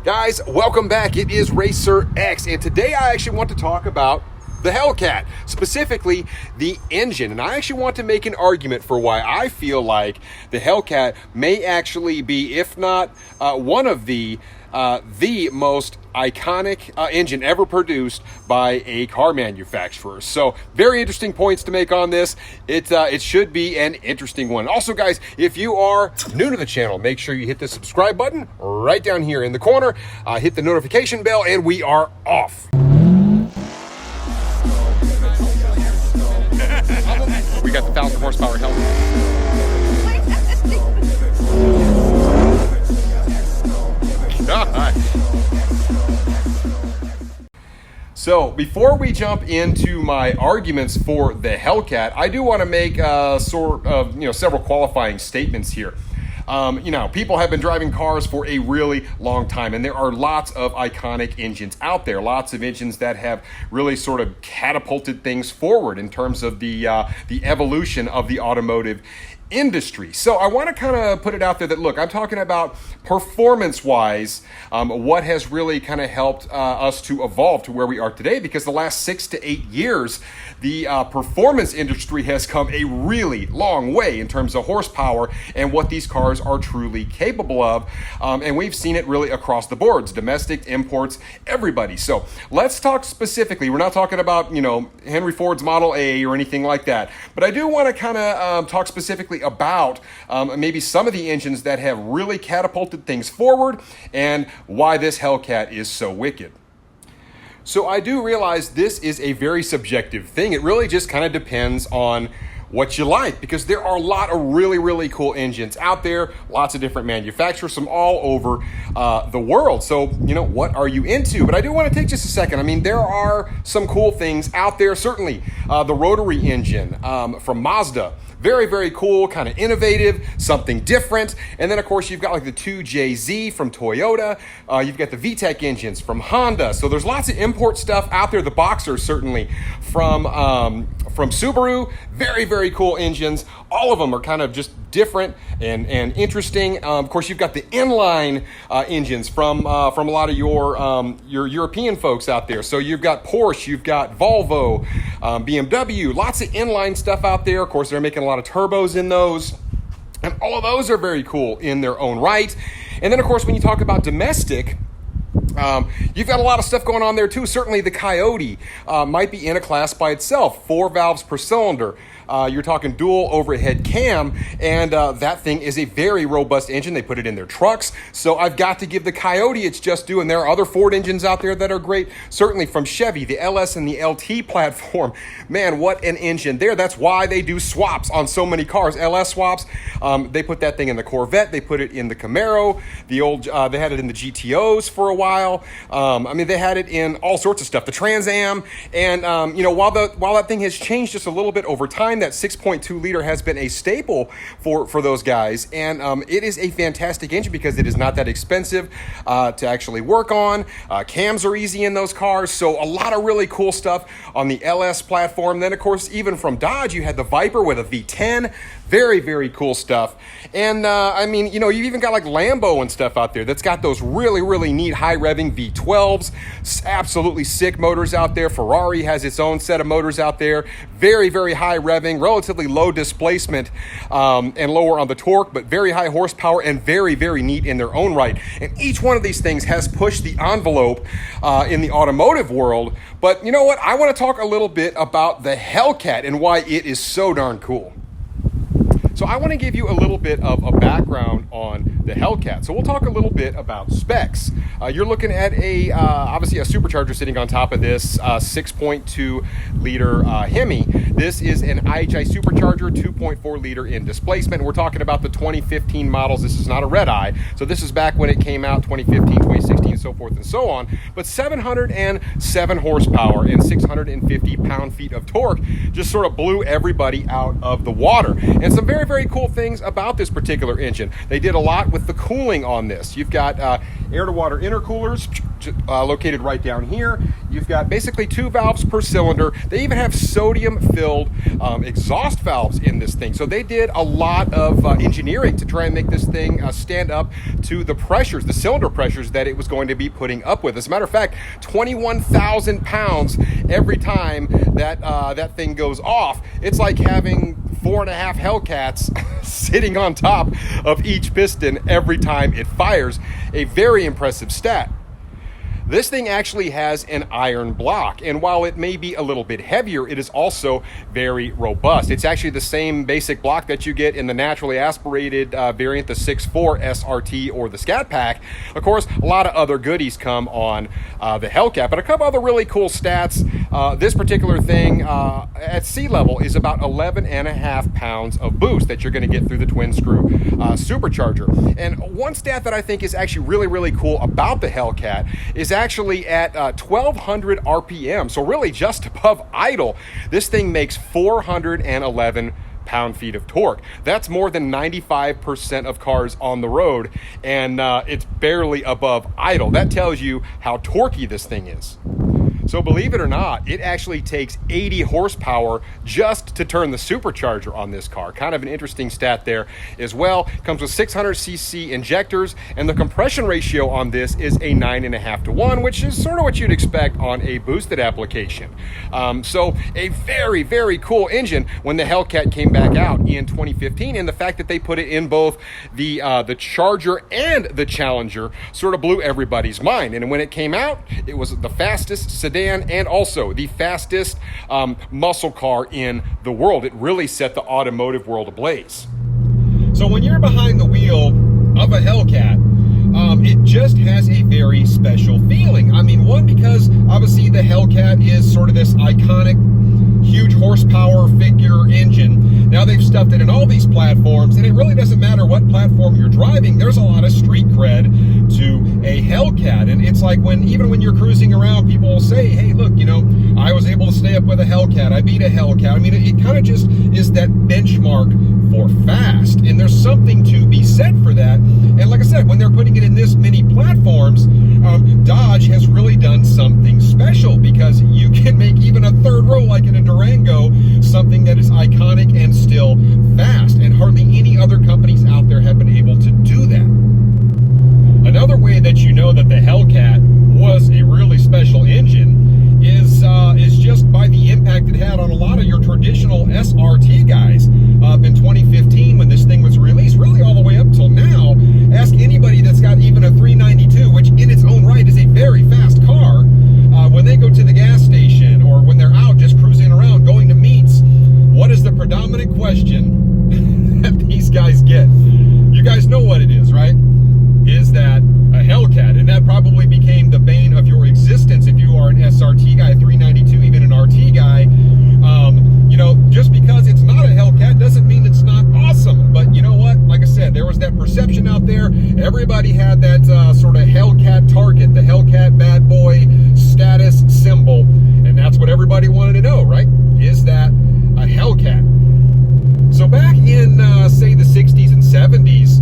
Guys, welcome back. It is Racer X, and today I actually want to talk about the Hellcat, specifically the engine. And I actually want to make an argument for why I feel like the Hellcat may actually be, if not one of the most iconic engine ever produced by a car manufacturer. So very interesting points to make on this. It should be an interesting one. Also, guys, if you are new to the channel, make sure you hit the subscribe button right down here in the corner. Hit the notification bell, and we are off. We got the 1,000 horsepower Hellcat. God. So before we jump into my arguments for the Hellcat, I do want to make several qualifying statements here. People have been driving cars for a really long time, and there are lots of iconic engines out there, lots of engines that have really sort of catapulted things forward in terms of the evolution of the automotive industry. So I want to kind of put it out there that, look, I'm talking about performance-wise, what has really kind of helped us to evolve to where we are today, because the last 6 to 8 years, the performance industry has come a really long way in terms of horsepower and what these cars are truly capable of. And we've seen it really across the boards, domestic, imports, everybody. So let's talk specifically. We're not talking about, Henry Ford's Model A or anything like that, but I do want to kind of talk specifically about maybe some of the engines that have really catapulted things forward and why this Hellcat is so wicked. So I do realize this is a very subjective thing. It really just kind of depends on what you like, because there are a lot of really cool engines out there, lots of different manufacturers from all over the world. So, what are you into? But I do want to take just a second. I mean, there are some cool things out there. Certainly, the rotary engine from Mazda. Very cool, kind of innovative, something different. And then, of course, you've got like the 2JZ from Toyota. You've got the VTEC engines from Honda. So there's lots of import stuff out there. The Boxer, certainly, from Subaru. Very cool engines. All of them are kind of just different and interesting. Of course, you've got the inline engines from a lot of your European folks out there. So you've got Porsche, you've got Volvo, BMW, lots of inline stuff out there. Of course, they're making a lot of turbos in those. And all of those are very cool in their own right. And then, of course, when you talk about domestic, you've got a lot of stuff going on there too. Certainly the Coyote might be in a class by itself, 4 valves per cylinder. You're talking dual overhead cam, and that thing is a very robust engine. They put it in their trucks. So I've got to give the Coyote its just due, and there are other Ford engines out there that are great. Certainly from Chevy, the LS and the LT platform. Man, what an engine there. That's why they do swaps on so many cars, LS swaps. They put that thing in the Corvette. They put it in the Camaro. They had it in the GTOs for a while. They had it in all sorts of stuff, the Trans Am. And, while that thing has changed just a little bit over time, that 6.2 liter has been a staple for those guys. And it is a fantastic engine because it is not that expensive to actually work on. Cams are easy in those cars. So a lot of really cool stuff on the LS platform. Then, of course, even from Dodge, you had the Viper with a V10. Very cool stuff. And, you've even got like Lambo and stuff out there that's got those really neat high-revving V12s. Absolutely sick motors out there. Ferrari has its own set of motors out there. Very high-revving, relatively low displacement and lower on the torque, but very high horsepower and very neat in their own right. And each one of these things has pushed the envelope in the automotive world. But you know what? I want to talk a little bit about the Hellcat and why it is so darn cool. So I want to give you a little bit of a background on the Hellcat. So we'll talk a little bit about specs. You're looking at obviously a supercharger sitting on top of this 6.2 liter Hemi. This is an IHI supercharger, 2.4 liter in displacement. We're talking about the 2015 models. This is not a red eye. So this is back when it came out, 2015, 2016, so forth and so on. But 707 horsepower and 650 pound-feet of torque just sort of blew everybody out of the water. And some very cool things about this particular engine. They did a lot lot with the cooling on this. You've got air-to-water intercoolers located right down here. You've got basically 2 valves per cylinder. They even have sodium-filled exhaust valves in this thing. So they did a lot of engineering to try and make this thing stand up to the pressures, the cylinder pressures that it was going to be putting up with. As a matter of fact, 21,000 pounds every time that that thing goes off. It's like having 4.5 Hellcats sitting on top of each piston every time it fires. A very impressive stat. This thing actually has an iron block, and while it may be a little bit heavier, it is also very robust. It's actually the same basic block that you get in the naturally aspirated variant, the 6.4 SRT or the Scat Pack. Of course, a lot of other goodies come on the Hellcat, but a couple other really cool stats. This particular thing at sea level is about 11.5 pounds of boost that you're going to get through the twin screw supercharger. And one stat that I think is actually really, really cool about the Hellcat is actually at 1200 RPM, so really just above idle. This thing makes 411 pound-feet of torque. That's more than 95% of cars on the road, and it's barely above idle. That tells you how torquey this thing is. So believe it or not, it actually takes 80 horsepower just to turn the supercharger on this car. Kind of an interesting stat there as well. Comes with 600cc injectors, and the compression ratio on this is a 9.5 to 1, which is sort of what you'd expect on a boosted application. So a very, very cool engine when the Hellcat came back out in 2015, and the fact that they put it in both the Charger and the Challenger sort of blew everybody's mind. And when it came out, it was the fastest sedan and also the fastest muscle car in the world. It really set the automotive world ablaze. So when you're behind the wheel of a Hellcat, it just has a very special feeling. I mean, one, because obviously the Hellcat is sort of this iconic, huge horsepower figure engine. Now they've stuffed it in all these platforms, and it really doesn't matter what platform you're driving. There's a lot of street cred to a Hellcat, and it's like even when you're cruising around, people will say, hey, look, you know, I was able to stay up with a Hellcat. I beat a Hellcat. I mean, it kind of just is that benchmark for fast, and there's something to be said for that. And like I said, when they're putting it in this many platforms, Dodge has really done something special, because you can make even a third row like in a Durango something that is iconic and still fast, and hardly any other companies out there have been able to do that. Another way that you know that the Hellcat was a really special engine is just by the impact it had on a lot of your traditional SRT guys. In 2015, when this thing was released, really all the way up till now, ask anybody that's got even a 392, which in its own right is a very fast car, when they go to the gas station or when they're out just cruising around going to meets, what is the predominant question that these guys get? You guys know what it is, right? Is that a Hellcat? And that probably became the bane of your existence if you are an SRT guy, a 392, even an RT guy. You know, just because it's not a Hellcat doesn't mean it's not awesome. But you know what? Like I said, there was that perception out there. Everybody had that sort of Hellcat target, the Hellcat bad boy status symbol. And that's what everybody wanted to know, right? Is that a Hellcat? So back in, say, the 60s and 70s,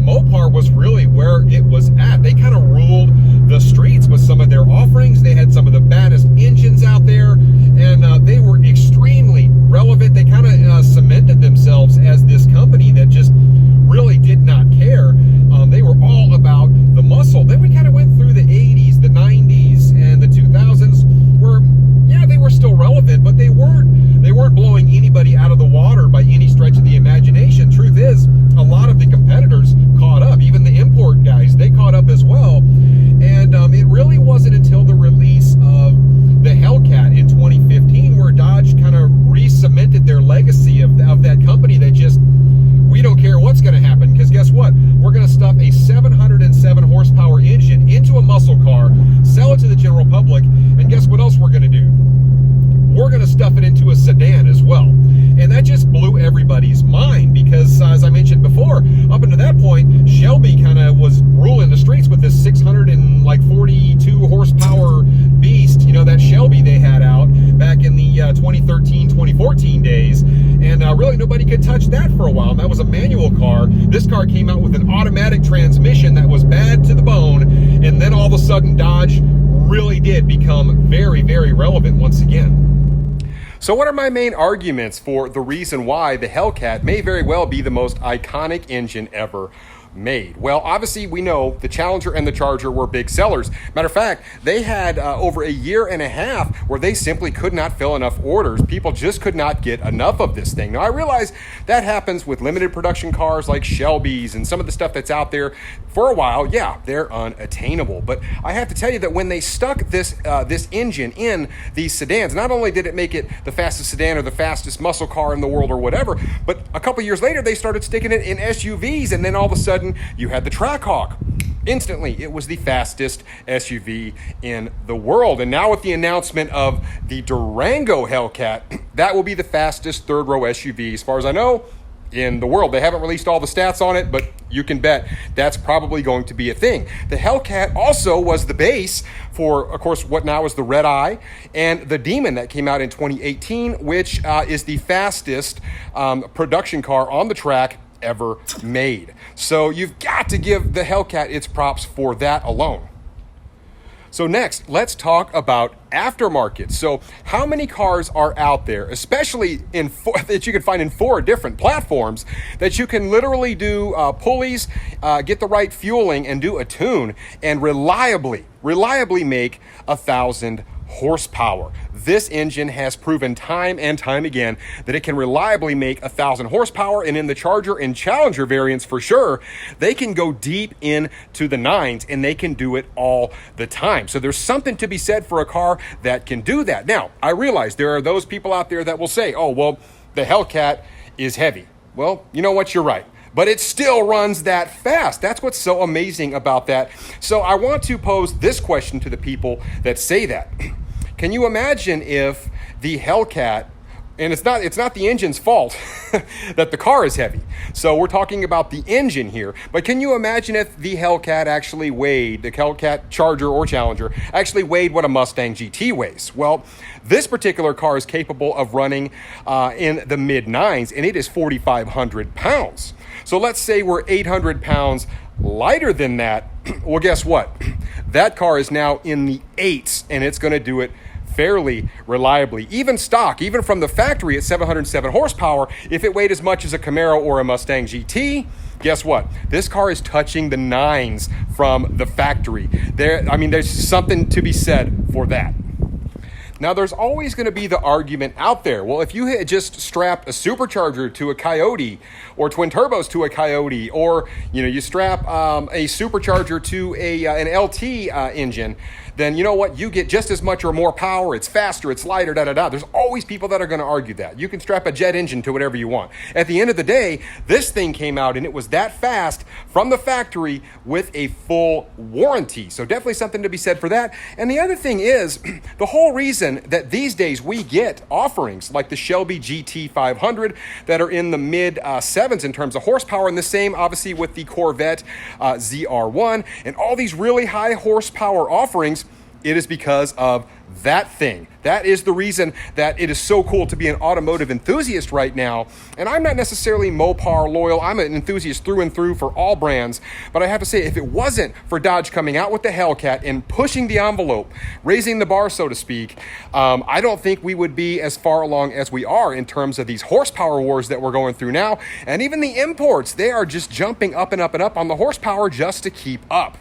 Mopar was really where it was at. They kind of ruled the streets with some of their offerings. They had some of the baddest engines out there, and they were extremely relevant. They kind of cemented themselves as this company that just really did not care. They were all about the muscle. Then we kind of went through the 80s, the 90s, and the 2000s, where, yeah, they were still relevant, but they weren't blowing anybody out of the water by any stretch of the imagination. Truth is, a lot of the competitors caught up. Even the import guys, they caught up as well. And it really wasn't until the release of the Hellcat in 2015 where Dodge kind of re-cemented their legacy of that company that just, we don't care what's going to happen, because guess what? We're going to stuff a 707 horsepower engine into a muscle car, sell it to the general public, and guess what else we're going to do? We're going to stuff it into a sedan as well. And that just blew everybody's mind, because as I mentioned before, up until that point, Shelby kind of was ruling the streets with this 642 horsepower beast, you know, that Shelby they had out back in the 2013, 2014 days, and really nobody could touch that for a while. That was a manual car. This car came out with an automatic transmission that was bad to the bone, and then all of a sudden Dodge really did become very, very relevant once again. So what are my main arguments for the reason why the Hellcat may very well be the most iconic engine ever made? Well, obviously we know the Challenger and the Charger were big sellers. Matter of fact, they had over a year and a half where they simply could not fill enough orders. People just could not get enough of this thing. Now, I realize that happens with limited production cars like Shelby's and some of the stuff that's out there. For a while, yeah, they're unattainable. But I have to tell you that when they stuck this engine in these sedans, not only did it make it the fastest sedan or the fastest muscle car in the world or whatever, but a couple years later, they started sticking it in SUVs, and then all of a sudden, you had the Trackhawk. Instantly, it was the fastest SUV in the world. And now with the announcement of the Durango Hellcat, that will be the fastest third-row SUV, as far as I know, in the world. They haven't released all the stats on it, but you can bet that's probably going to be a thing. The Hellcat also was the base for, of course, what now is the Red Eye and the Demon that came out in 2018, which is the fastest production car on the track ever made. So you've got to give the Hellcat its props for that alone. So next, let's talk about aftermarket. So how many cars are out there, especially that you can find in 4 different platforms, that you can literally do pulleys, get the right fueling, and do a tune, and reliably make 1,000 horsepower. This engine has proven time and time again that it can reliably make 1,000 horsepower, and in the Charger and Challenger variants for sure, they can go deep into the 9s, and they can do it all the time. So there's something to be said for a car that can do that. Now, I realize there are those people out there that will say, oh, well, the Hellcat is heavy. Well, you know what? You're right. But it still runs that fast. That's what's so amazing about that. So I want to pose this question to the people that say that. Can you imagine if the Hellcat, and it's not the engine's fault that the car is heavy. So we're talking about the engine here. But can you imagine if the Hellcat actually weighed, the Hellcat Charger or Challenger, actually weighed what a Mustang GT weighs? Well, this particular car is capable of running in the mid-9s, and it is 4,500 pounds. So let's say we're 800 pounds lighter than that. Well, guess what? That car is now in the 8s, and it's going to do it fairly reliably. Even stock, even from the factory at 707 horsepower, if it weighed as much as a Camaro or a Mustang GT, guess what? This car is touching the 9s from the factory. There's something to be said for that. Now, there's always going to be the argument out there. Well, if you had just strapped a supercharger to a Coyote, or twin turbos to a Coyote, or you strap a supercharger to an LT engine, then you know what? You get just as much or more power. It's faster. It's lighter. There's always people that are going to argue that. You can strap a jet engine to whatever you want. At the end of the day, this thing came out and it was that fast from the factory with a full warranty. So definitely something to be said for that. And the other thing is, the whole reason that these days we get offerings like the Shelby GT500 that are in the mid 7s in terms of horsepower, and the same obviously with the Corvette ZR1 and all these really high horsepower offerings, it is because of that thing. That is the reason that it is so cool to be an automotive enthusiast right now. And I'm not necessarily Mopar loyal. I'm an enthusiast through and through for all brands. But I have to say, if it wasn't for Dodge coming out with the Hellcat and pushing the envelope, raising the bar, so to speak, I don't think we would be as far along as we are in terms of these horsepower wars that we're going through now. And even the imports, they are just jumping up and up and up on the horsepower just to keep up.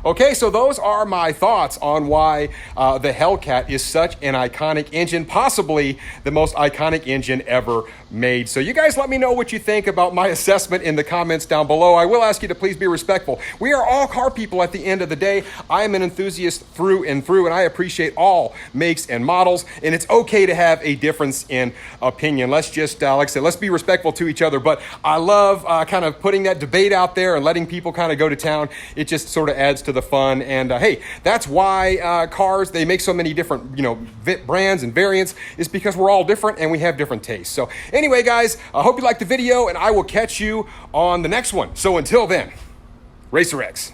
Okay, so those are my thoughts on why the Hellcat is such an iconic engine, possibly the most iconic engine ever made. So you guys let me know what you think about my assessment in the comments down below. I will ask you to please be respectful. We are all car people at the end of the day. I am an enthusiast through and through, and I appreciate all makes and models, and it's okay to have a difference in opinion. Let's just, like I said, let's be respectful to each other, but I love kind of putting that debate out there and letting people kind of go to town. It just sort of adds to the fun, and hey, that's why cars, they make so many different brands and variants, is because we're all different and we have different tastes. So anyway, guys, I hope you liked the video, and I will catch you on the next one. So until then, Racer X.